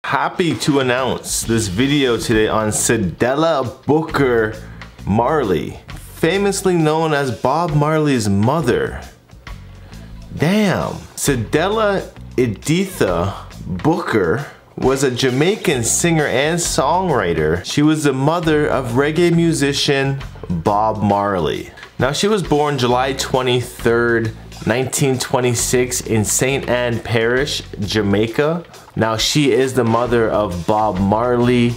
Happy to announce this video today on Cedella Booker Marley, famously known as Bob Marley's mother. Damn. Cedella Editha Booker was a Jamaican singer and songwriter. She was the mother of reggae musician Bob Marley. Now, she was born July 23rd, 1926 in St. Ann Parish, Jamaica. Now, she is the mother of Bob Marley,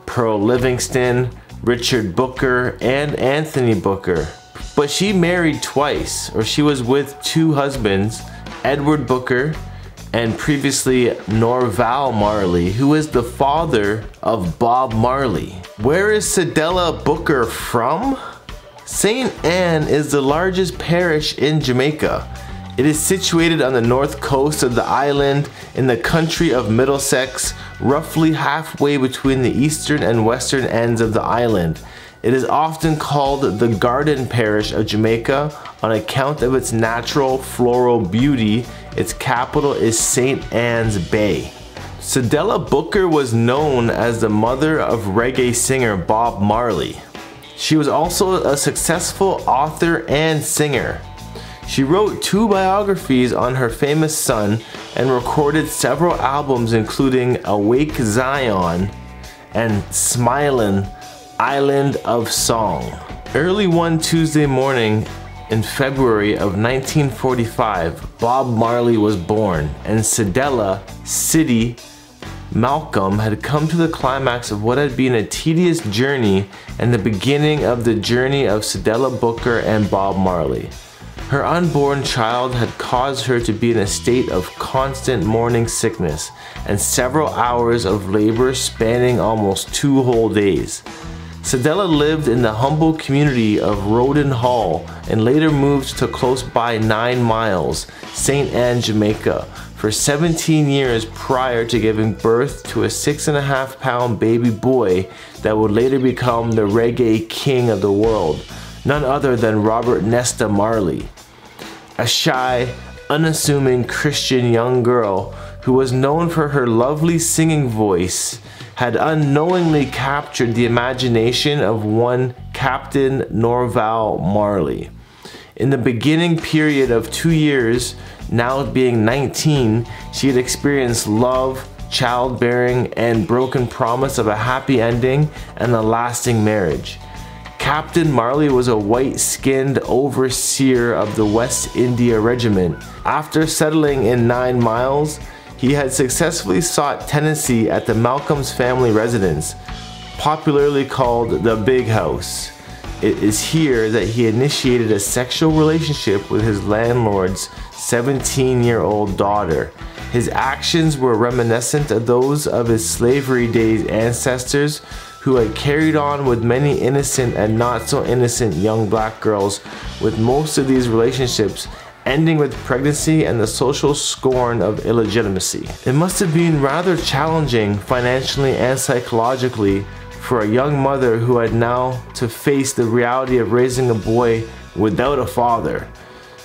Pearl Livingston, Richard Booker, and Anthony Booker. But she married twice, or she was with two husbands, Edward Booker and previously Norval Marley, who is the father of Bob Marley. Where is Cedella Booker from? St. Ann is the largest parish in Jamaica. It is situated on the north coast of the island in the country of Middlesex, roughly halfway between the eastern and western ends of the island. It is often called the Garden Parish of Jamaica on account of its natural floral beauty. Its capital is St. Ann's Bay. Cedella Booker was known as the mother of reggae singer Bob Marley. She was also a successful author and singer. She wrote 2 biographies on her famous son and recorded several albums including Awake Zion and Smilin' Island of Song. Early one Tuesday morning in February of 1945, Bob Marley was born, and Cedella City Malcolm had come to the climax of what had been a tedious journey and the beginning of the journey of Cedella Booker and Bob Marley. Her unborn child had caused her to be in a state of constant morning sickness and several hours of labor spanning almost 2 whole days. Cedella lived in the humble community of Roden Hall and later moved to close by 9 miles, St. Ann, Jamaica, for 17 years prior to giving birth to a 6.5-pound baby boy that would later become the reggae king of the world, none other than Robert Nesta Marley. A shy, unassuming Christian young girl who was known for her lovely singing voice had unknowingly captured the imagination of one Captain Norval Marley. In the beginning period of 2 years, now being 19, she had experienced love, childbearing, and broken promise of a happy ending and a lasting marriage. Captain Marley was a white-skinned overseer of the West India Regiment. After settling in 9 miles, he had successfully sought tenancy at the Malcolm's family residence, popularly called the Big House. It is here that he initiated a sexual relationship with his landlord's 17-year-old daughter. His actions were reminiscent of those of his slavery days ancestors, who had carried on with many innocent and not so innocent young black girls, with most of these relationships ending with pregnancy and the social scorn of illegitimacy. It must have been rather challenging financially and psychologically for a young mother who had now to face the reality of raising a boy without a father.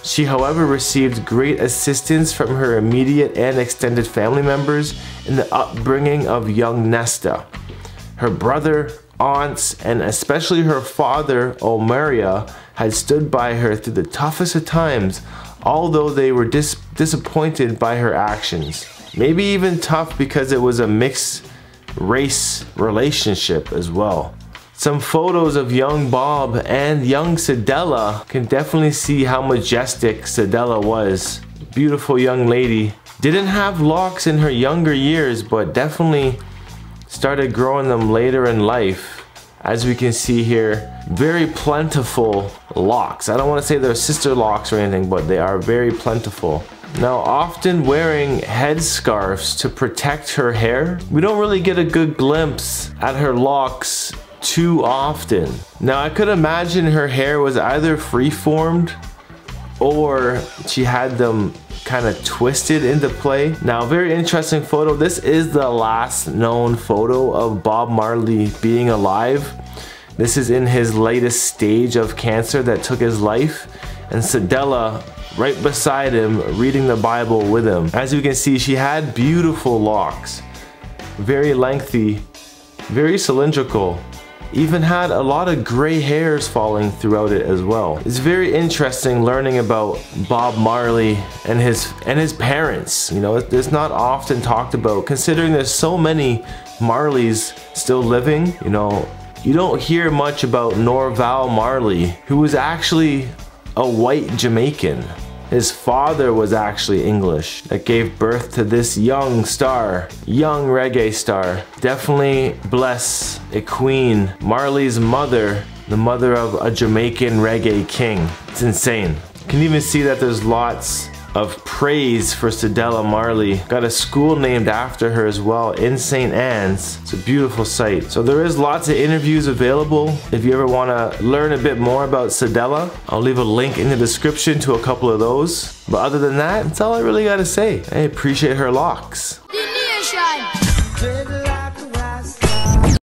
She, however, received great assistance from her immediate and extended family members in the upbringing of young Nesta. Her brother, aunts, and especially her father, Omaria, had stood by her through the toughest of times, although they were disappointed by her actions. Maybe even tough because it was a mixed race relationship as well. Some photos of young Bob and young Cedella can definitely see how majestic Cedella was. Beautiful young lady. Didn't have locks in her younger years, but definitely started growing them later in life. As we can see here, very plentiful locks. I don't want to say they're sister locks or anything, but they are very plentiful. Now, often wearing headscarves to protect her hair, we don't really get a good glimpse at her locks too often. Now, I could imagine her hair was either free-formed or she had them kind of twisted into play. Now, very interesting photo. This is the last known photo of Bob Marley being alive. This is in his latest stage of cancer that took his life, and Cedella right beside him reading the Bible with him. As you can see, she had beautiful locks. very lengthy, very cylindrical. Even had a lot of gray hairs falling throughout it as well. It's very interesting learning about Bob Marley and his parents. You know, it's not often talked about, considering there's so many Marleys still living. You know, you don't hear much about Norval Marley, who was actually a white Jamaican. His father was actually English, that gave birth to this young star, young reggae star. Definitely bless a queen, Marley's mother, the mother of a Jamaican reggae king. It's insane. You can even see that there's lots of praise for Cedella Marley. Got a school named after her as well in St. Anne's. It's a beautiful site. So there is lots of interviews available. If you ever want to learn a bit more about Cedella, I'll leave a link in the description to a couple of those. But other than that, that's all I really got to say. I appreciate her locks.